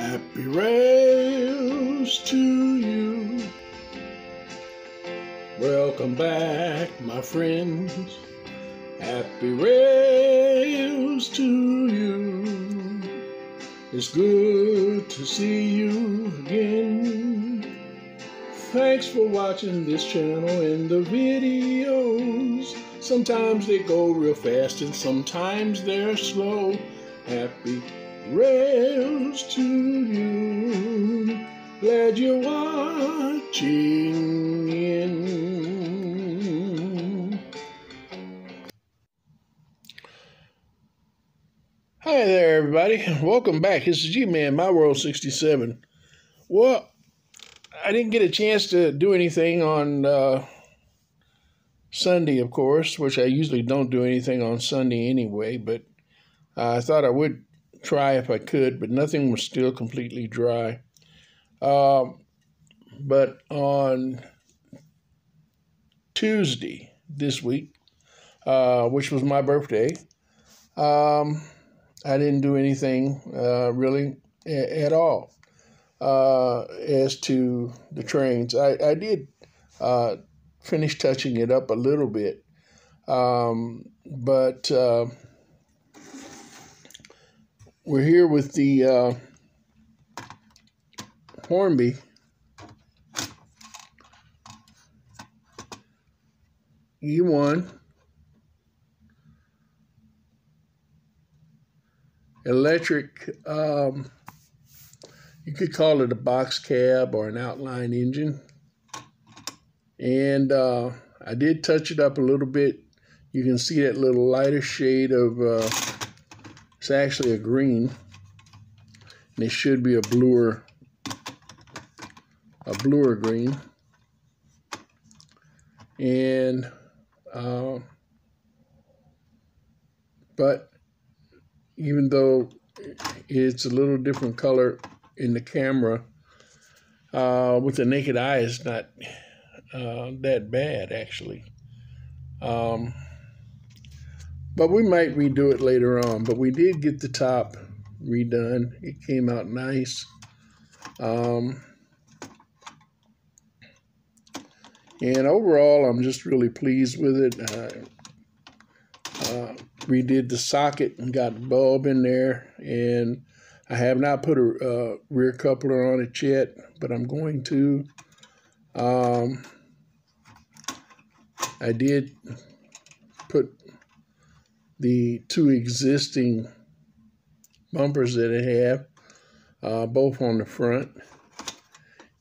Happy rails to you. Welcome back, my friends. Happy rails to you. It's good to see you again. Thanks for watching this channel and the videos. Sometimes they go real fast and sometimes they're slow. Happy rails to you. Glad you're watching in. Hi there, everybody. Welcome back. This is G-Man, My World 67. Well, I didn't get a chance to do anything on Sunday, of course, which I usually don't do anything on Sunday anyway, but I thought I would try if I could, but nothing was still completely dry. But on Tuesday this week, which was my birthday, I didn't do anything really at all as to the trains. I did finish touching it up a little bit, but we're here with the Hornby E-1 electric, you could call it a box cab or an outline engine. And I did touch it up a little bit. You can see that little lighter shade of, it's actually a green. And it should be a bluer green. And, but even though it's a little different color in the camera, with the naked eye, it's not that bad, actually. But we might redo it later on. But we did get the top redone. It came out nice. And overall, I'm just really pleased with it. Redid the socket and got the bulb in there. And I have not put a rear coupler on it yet, but I'm going to. I did put the two existing bumpers that I have, both on the front.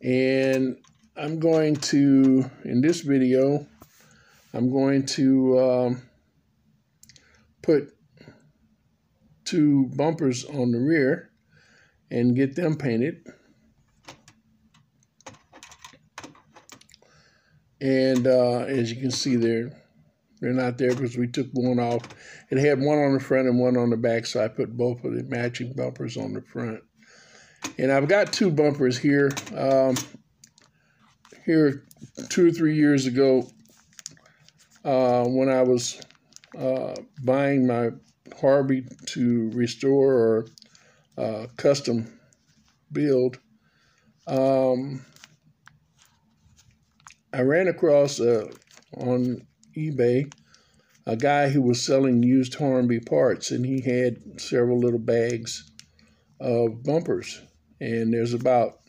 And I'm going to, in this video, I'm going to put two bumpers on the rear and get them painted. And as you can see there, they're not there because we took one off. It had one on the front and one on the back, so I put both of the matching bumpers on the front. And I've got two bumpers here. Here 2 or 3 years ago, when I was buying my Harvey to restore or custom build, I ran across on eBay a guy who was selling used Hornby parts, and he had several little bags of bumpers. And there's about,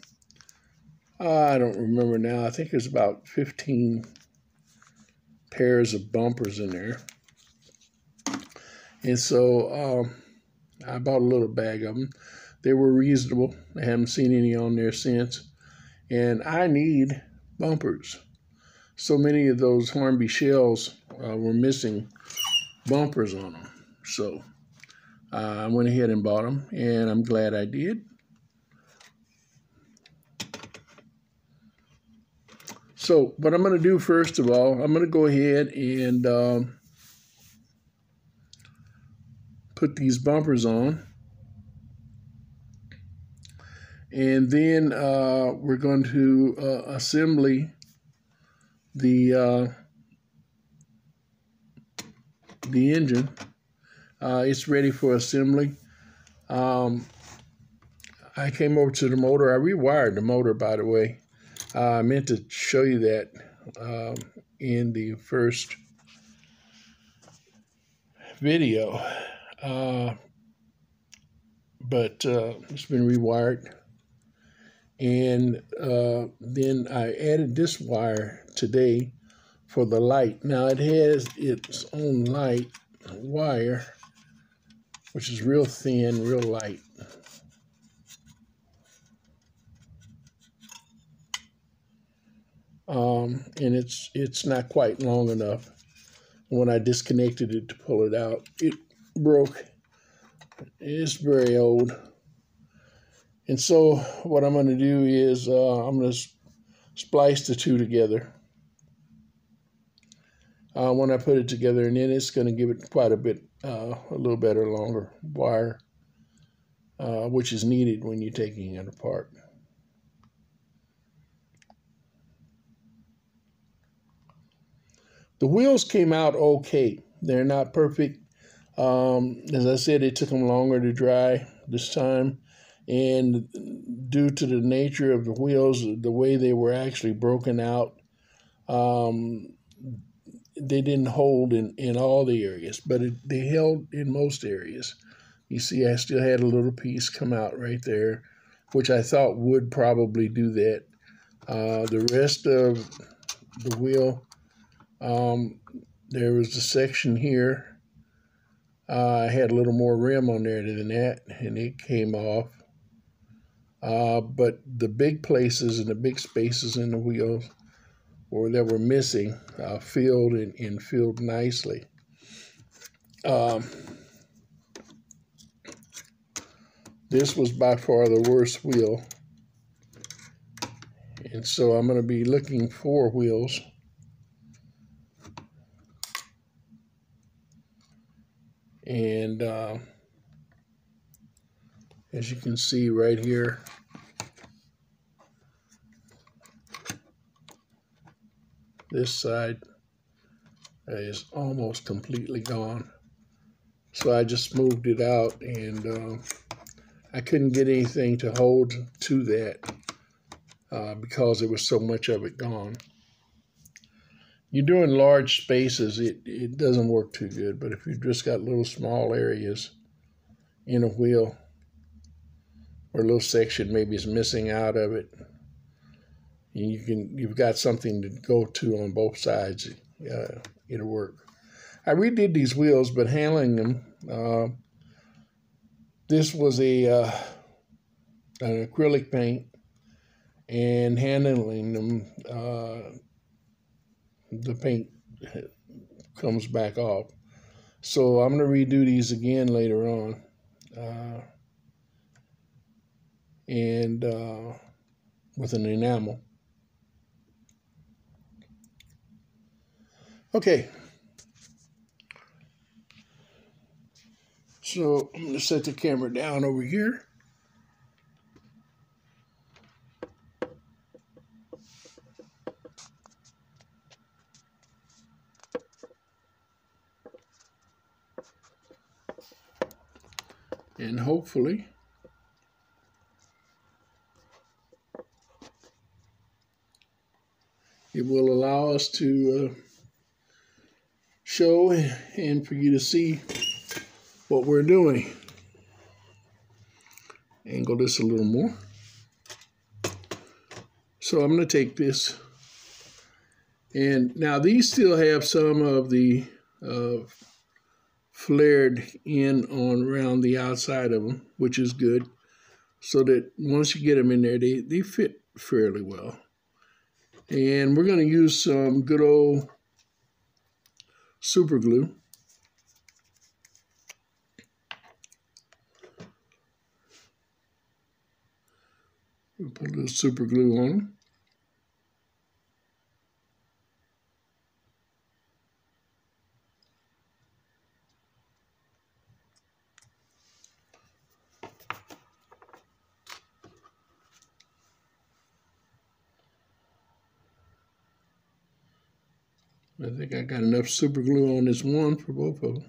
I don't remember now, I think there's about 15 pairs of bumpers in there. And so I bought a little bag of them. They were reasonable. I haven't seen any on there since. And I need bumpers. So many of those Hornby shells were missing bumpers on them. So I went ahead and bought them, and I'm glad I did. So what I'm going to do first of all, I'm going to go ahead and put these bumpers on. And then we're going to assemble the engine. It's ready for assembly. I came over to the motor. I rewired the motor, by the way. I meant to show you that in the first video, but it's been rewired. And then I added this wire today for the light. Now it has its own light wire, which is real thin, real light. And it's not quite long enough. When I disconnected it to pull it out, it broke. It's very old. And so what I'm going to do is I'm going to splice the two together when I put it together, and then it's going to give it quite a bit, a little better, longer wire, which is needed when you're taking it apart. The wheels came out okay. They're not perfect. As I said, it took them longer to dry this time. And due to the nature of the wheels, the way they were actually broken out, they didn't hold in all the areas, but they held in most areas. You see, I still had a little piece come out right there, which I thought would probably do that. The rest of the wheel, there was a section here. I had a little more rim on there than that, and it came off. But the big places and the big spaces in the wheels that were missing filled and filled nicely. This was by far the worst wheel. And so I'm going to be looking for wheels. And as you can see right here, this side is almost completely gone. So I just moved it out, and I couldn't get anything to hold to that because there was so much of it gone. You're doing large spaces, it doesn't work too good, but if you've just got little small areas in a wheel, or a little section maybe is missing out of it, and you've got something to go to on both sides, it'll work. I redid these wheels, but handling them, this was an acrylic paint, and handling them, the paint comes back off. So I'm going to redo these again later on, and with an enamel. Okay, so I'm going to set the camera down over here. And hopefully it will allow us to show and for you to see what we're doing. Angle this a little more. So I'm going to take this, and now these still have some of the flared in on around the outside of them, which is good, so that once you get them in there, they fit fairly well. And we're going to use some good old super glue. We'll put a little super glue on them. I think I got enough super glue on this one for both of them.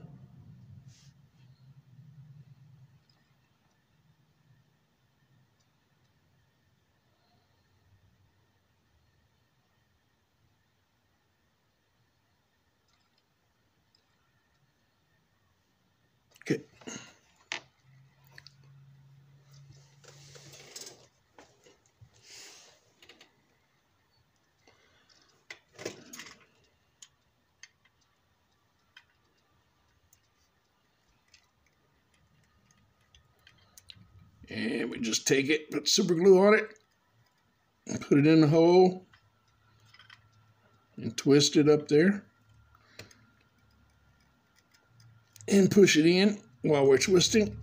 And we just take it, put super glue on it, and put it in the hole, and twist it up there. And push it in while we're twisting.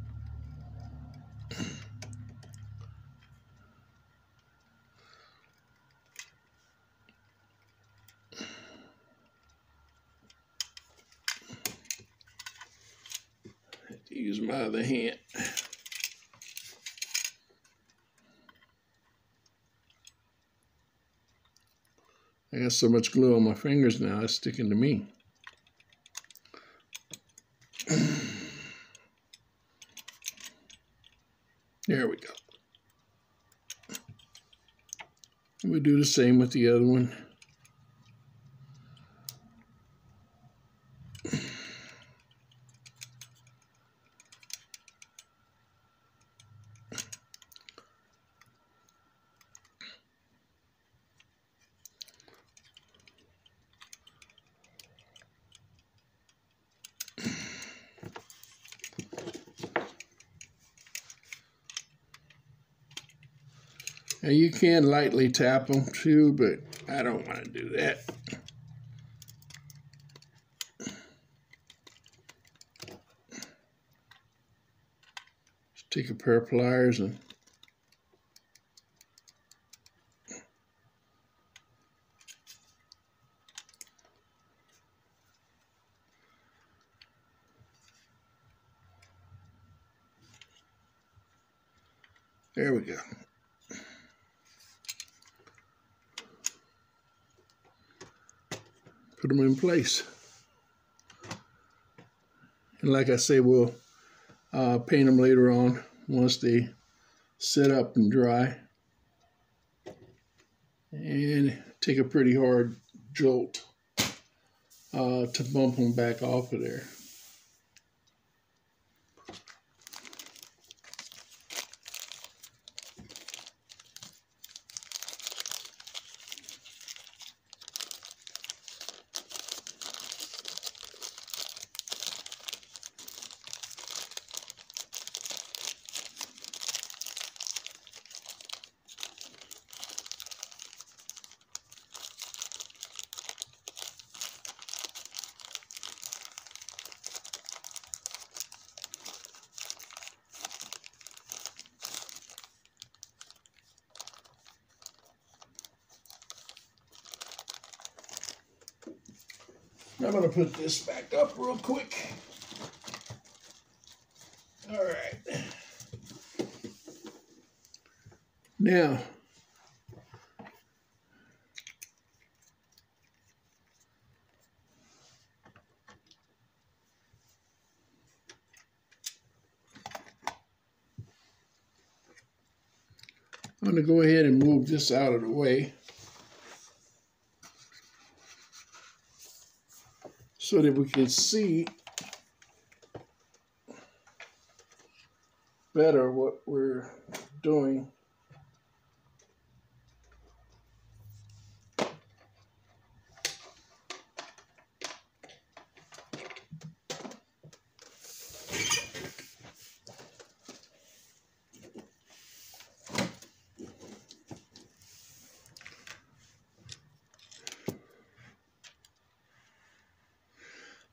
Use my other hand. I got so much glue on my fingers now, it's sticking to me. There we go. We do the same with the other one. Now you can lightly tap them too, but I don't want to do that. Just take a pair of pliers and there we go. Put them in place. And like I say, we'll paint them later on once they set up and dry. And take a pretty hard jolt to bump them back off of there. I'm going to put this back up real quick. All right. Now, I'm going to go ahead and move this out of the way so that we can see better what we're doing.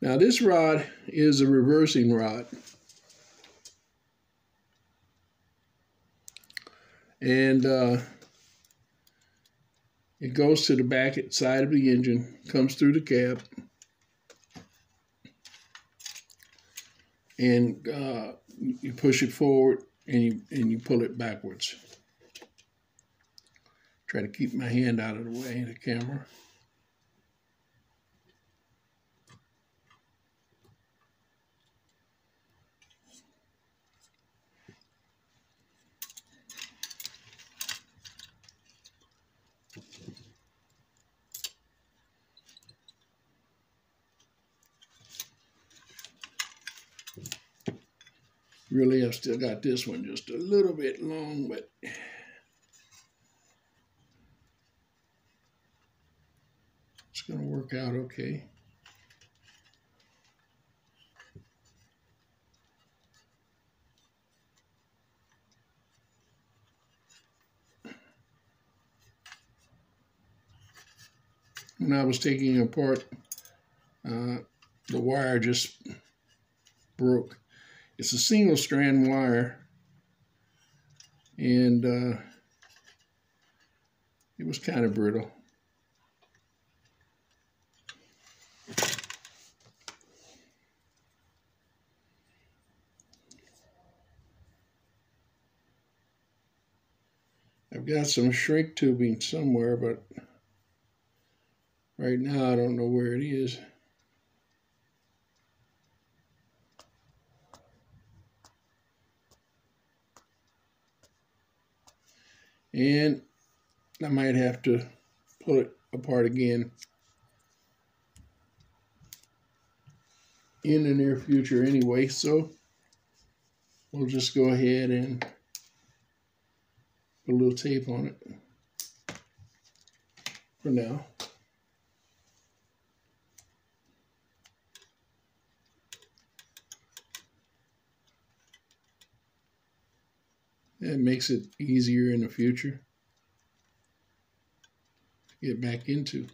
Now this rod is a reversing rod. And it goes to the back side of the engine, comes through the cab, and you push it forward and you pull it backwards. Try to keep my hand out of the way of the camera. Really, I've still got this one just a little bit long, but it's going to work out okay. when I was taking it apart, the wire just broke. It's a single strand wire, and it was kind of brittle. I've got some shrink tubing somewhere, but right now I don't know where it is. And I might have to pull it apart again in the near future anyway, so we'll just go ahead and put a little tape on it for now. That makes it easier in the future to get back into.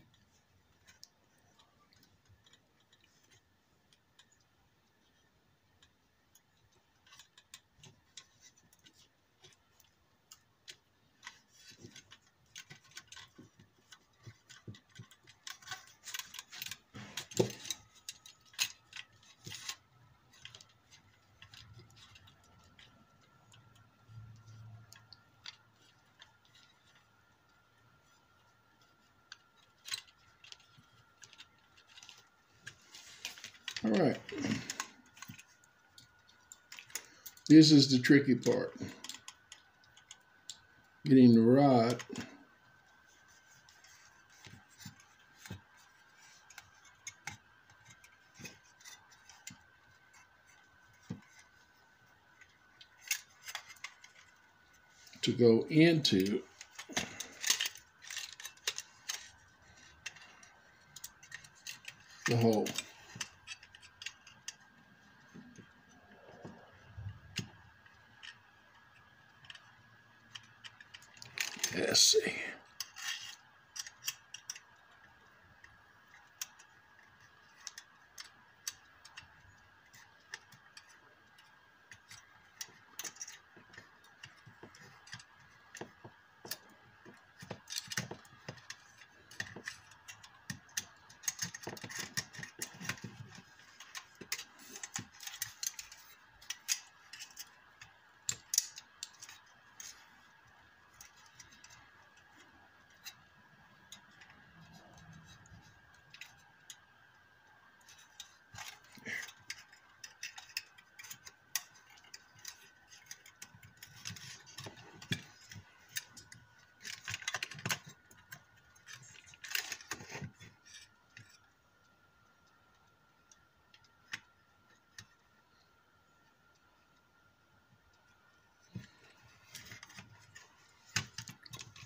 All right, this is the tricky part, getting the rod to go into the hole. Let's see.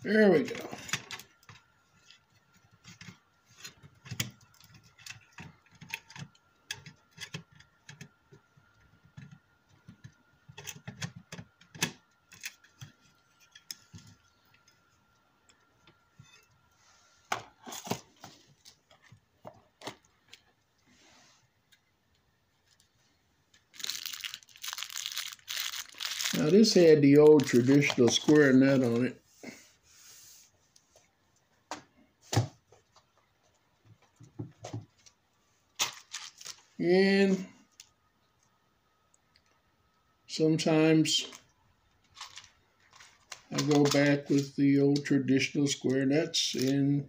There we go. Now this had the old traditional square nut on it. And sometimes I go back with the old traditional square nuts, and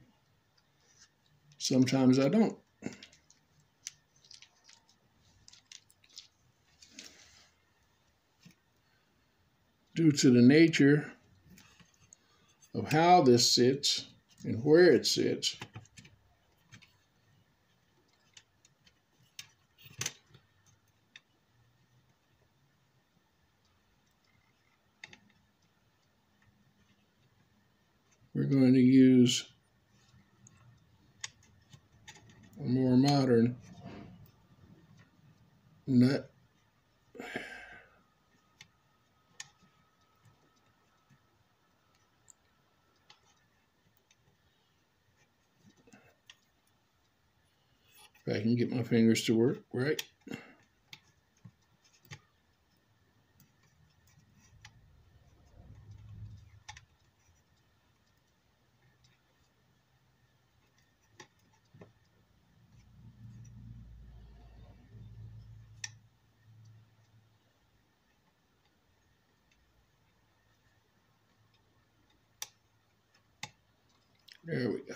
sometimes I don't. Due to the nature of how this sits and where it sits, we're going to use a more modern nut. If I can get my fingers to work right. There we go.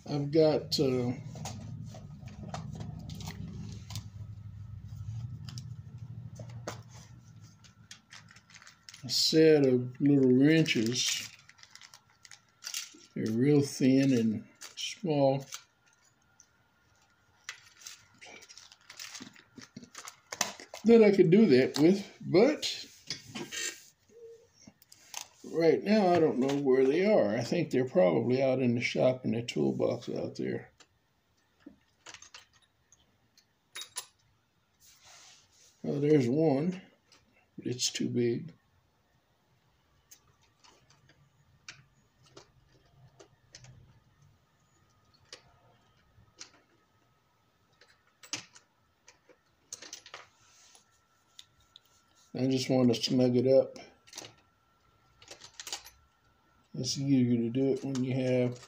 I've got a set of little wrenches. They're real thin and small. That I could do that with, but right now I don't know where they are. I think they're probably out in the shop in the toolbox out there. Oh, there's one, but it's too big. I just want to snug it up. It's easier to do it when you have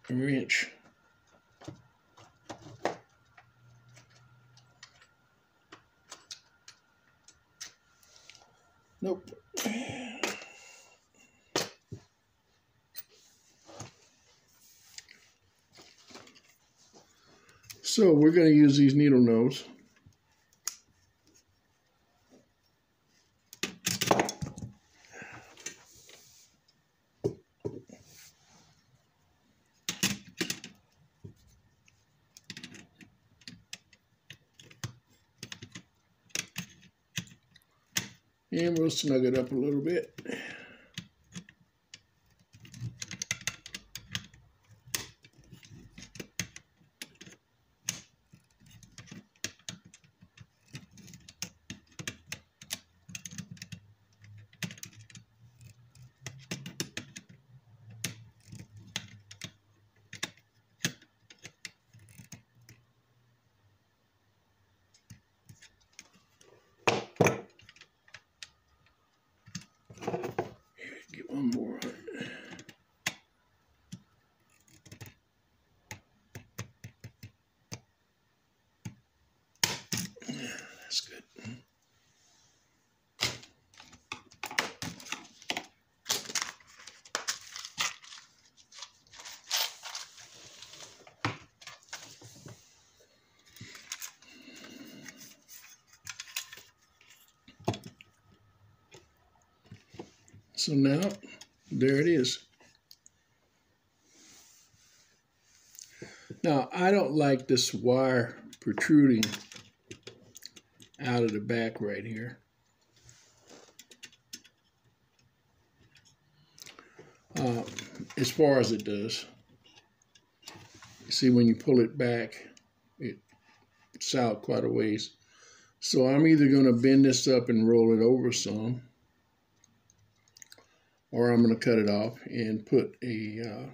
a wrench. Nope. So we're going to use these needle nose. And we'll snug it up a little bit. Get one more on it. That's good. So now, there it is. Now, I don't like this wire protruding out of the back right here. As far as it does. You see, when you pull it back, it's out quite a ways. So I'm either going to bend this up and roll it over some, or I'm going to cut it off and put a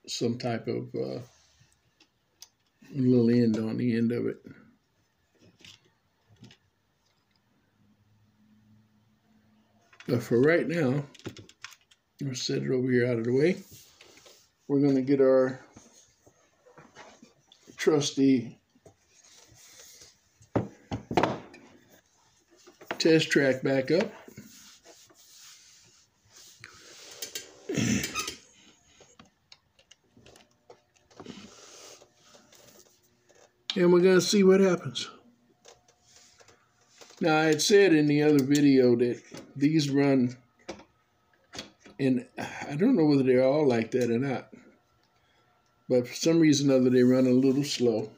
some type of little end on the end of it. But for right now, we'll set it over here out of the way. We're going to get our trusty test track back up. And we're going to see what happens. Now, I had said in the other video that these run, and I don't know whether they're all like that or not, but for some reason or other, they run a little slow.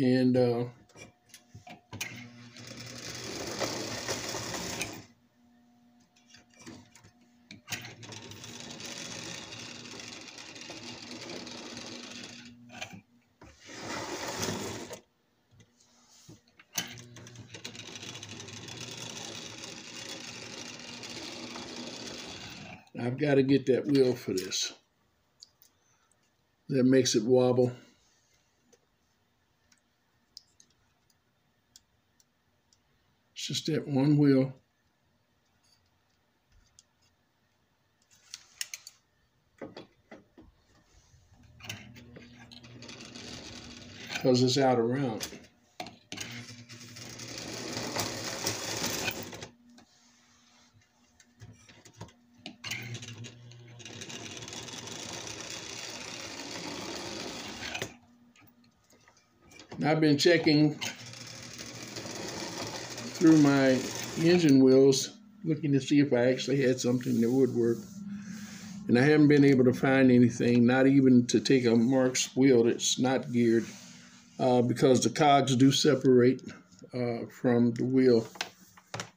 And I've got to get that wheel for this. That makes it wobble. It's just that one wheel. Because it's out of round. I've been checking through my engine wheels, looking to see if I actually had something that would work. And I haven't been able to find anything, not even to take a Marx wheel that's not geared, because the cogs do separate from the wheel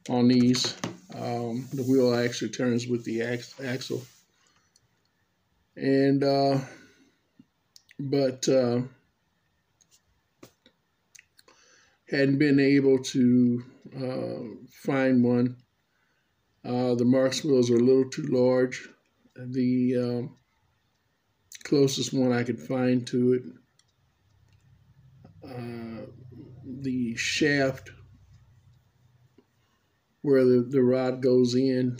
on these. The wheel actually turns with the axle. And, but hadn't been able to find one. The Marx wheels are a little too large. The closest one I could find to it, the shaft where the rod goes in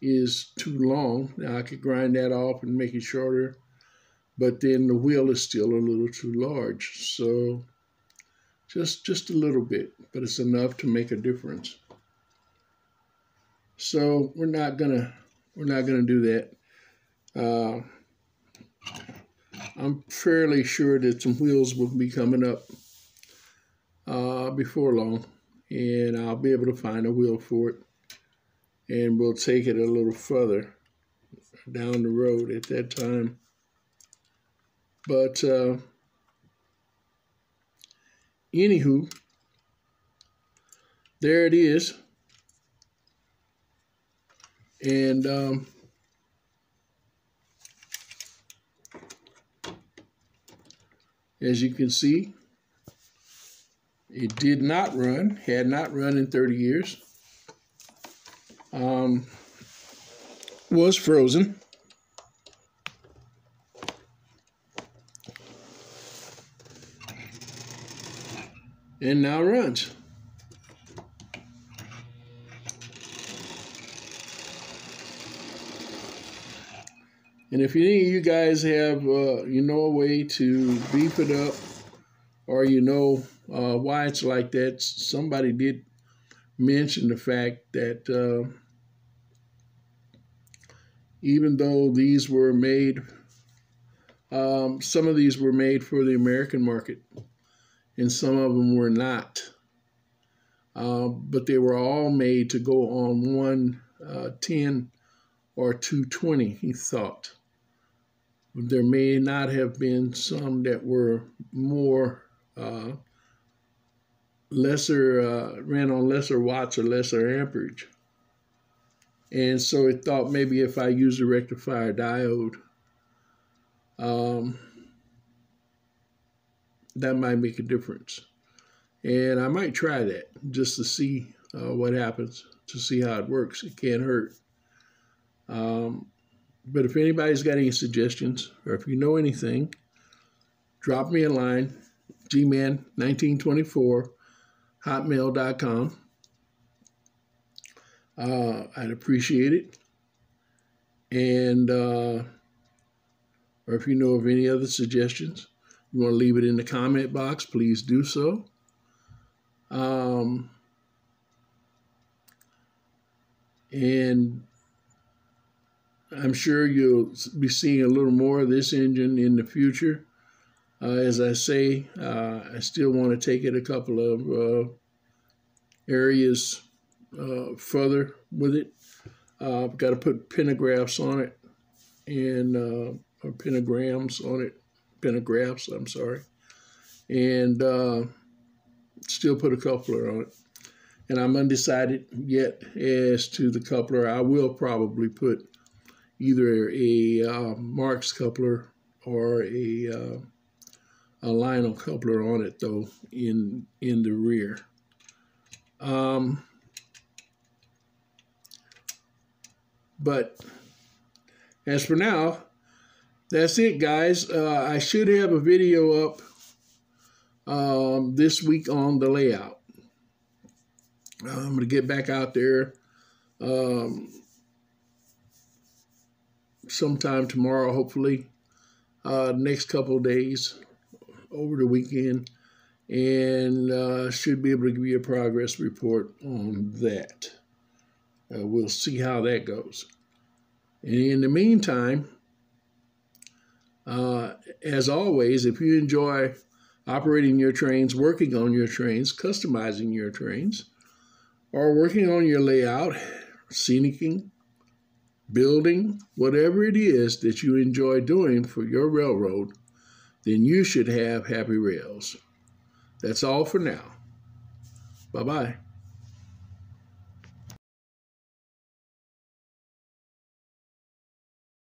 is too long. Now I could grind that off and make it shorter, but then the wheel is still a little too large. So just a little bit, but it's enough to make a difference. So we're not gonna do that. I'm fairly sure that some wheels will be coming up before long, and I'll be able to find a wheel for it, and we'll take it a little further down the road at that time. But anywho, there it is. And as you can see, it did not run, had not run in 30 years. Was frozen. And now runs. And if any of you guys have, a way to beef it up, or why it's like that, somebody did mention the fact that even though these were made, some of these were made for the American market, and some of them were not. But they were all made to go on 110 or 220, he thought. There may not have been some that were more ran on lesser watts or lesser amperage. And so it thought maybe if I use a rectifier diode, that might make a difference. And I might try that just to see what happens, to see how it works. It can't hurt. But if anybody's got any suggestions, or if you know anything, drop me a line, gman1924, hotmail.com. I'd appreciate it. And, or if you know of any other suggestions, you want to leave it in the comment box, please do so. And I'm sure you'll be seeing a little more of this engine in the future. As I say, I still want to take it a couple of areas further with it. I've got to put pentagraphs on it, and or pentagrams on it, pentagraphs, I'm sorry. and still put a coupler on it. And I'm undecided yet as to the coupler. I will probably put either a Marks coupler or a Lionel coupler on it, though, in the rear. But as for now, that's it, guys. I should have a video up this week on the layout. I'm going to get back out there sometime tomorrow, hopefully, next couple of days over the weekend, and should be able to give you a progress report on that. We'll see how that goes. And in the meantime, as always, if you enjoy operating your trains, working on your trains, customizing your trains, or working on your layout, scenicking, building, whatever it is that you enjoy doing for your railroad, then you should have happy rails. That's all for now. Bye-bye.